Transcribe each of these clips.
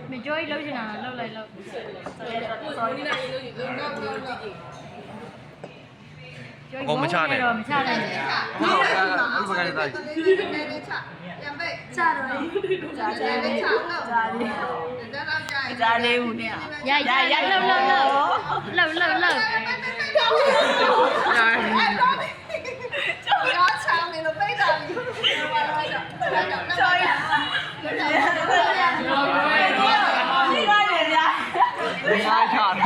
mình chơi lâu gì nào lâu lại lâu Ngô mới cha này. rồi mình cha này ra đi một nè dạ lâu lâu nó sao này nó bây giờ ai chọn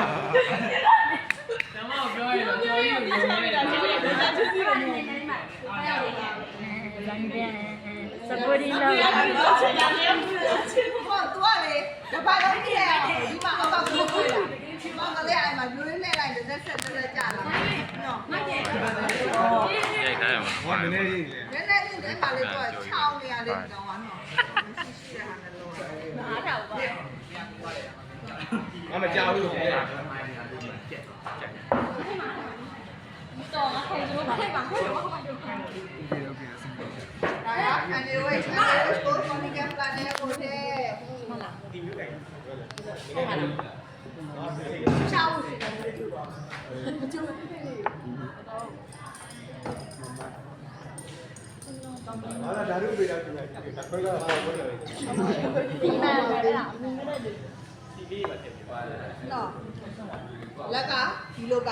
mà chào luônแล้วก็กิโลไก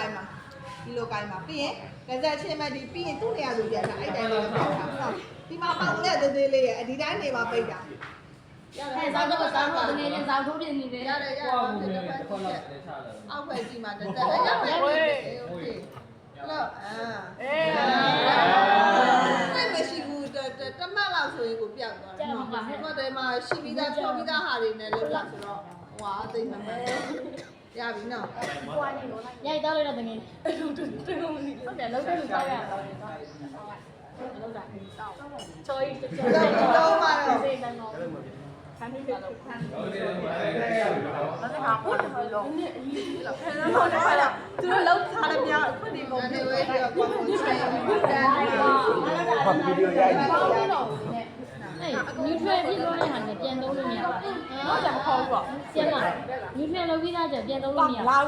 มาပြီးရင်လက်ဆက်ချင်းမဲ့ဒီပြီးရင်သူ့နေရာလိုပြန်တာအဲ့တိုင်းလေးပြန်တာနော်ဒီမှာပေါင်းလက်သေးသေးလေးရဲ့ဒီတိုင်းနေမှာပိတ်တာရတယ်စောင်းတော့တကယ်နဲ့စောင်းထိုးပြနေတယ်ရတယ်အောက်ပဲကြည့်မှာတက်တက်ရတယ်โอเคလောအဲ့မရှိဘူးတမတ်လောက်ဆိုရင်ကိုပြောက်သွားတယ်နော်ဟိုတယ်မှာရှိပြီးသားဖြောပြီးသားဟာတွေနဲ့လောက်လာဆိုတော့ဟွာသိမှမရပြီနော်ရိုက်တော့လို့တော့တကယ်ဟုတ်တယ်လုံးတယ်စောက်ရတော့တယ်လုံးတာချောကြီးတော့မှာတော့ ခန်းပြီးတော့ခန်း那个我怎么弄？就是老卡的面，肯定弄。အဲ့ဒီဝေးပြီးတော့ပုံစံတန်းပြီးတော့ ဗီဒီယိုရိုက်နေ အဲ့ nutrient ပြည့်လို့တဲ့ဟာနဲ့ပြန်သုံးလို့မရဘူး။ဟုတ်တယ်မဟုတ်ဘူး။ကျန်ပါ။ nutrient လောက်ပြီးသားကျပြန်သုံးလို့မရဘူး။ 老了。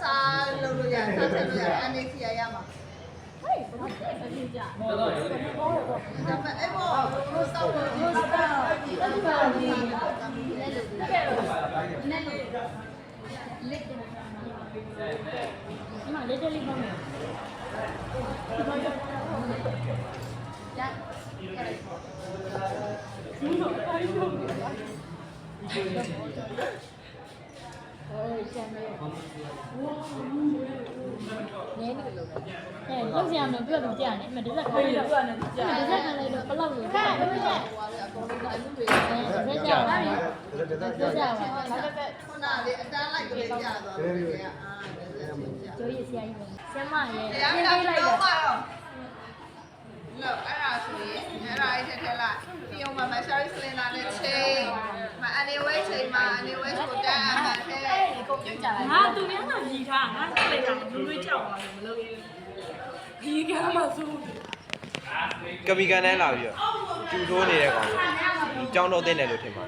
စားလို့လို့ရတယ်စားချက်လို့ရတယ် NAC ရမှာဒါပေမဲ့အဲ့ဘောလို့စောက်လို့လို့စောက်ဒီမှာလေးလေးပေါင်းမယ်လောက်စရာမလိုပြတော့ကြာနေအမဒီဇက်ခိုင်းလို့ဒီဇက်ခိုင်းလိုက်တော့ဘလောက်လို့ကြာတယ်ကြာကြာပါပြီကြာပါခုနလေးအတန်းလိုက်ကြကြာသွားတယ်ကကျိုးရဆရာကြီးဆရာမရဲ့ ပြန်ပေးလိုက်တော့လောက်အဲ့ဒါဆိုရင်အဲ့ဒါလေးထည့်လိုက်ပြီးအောင်မှာ Sherry Cylinder နဲ့ချိန်မ anyway ချိန်မှာ anyway ကိုတန်းအမှန်ထဲကုန်ပြုတ်ကြလိုက်ငါသူများကညီထားငါစိတ်ကလူတွေကြောက်သွားတယ်မလုပ်ရင်ဒီကမှဆို ကပီကန်တန်းလာပြီးတော့ကျူထိုးနေတဲ့ကောင်ကြောင်းတော့တင်းတယ်လို့ထင်ပါ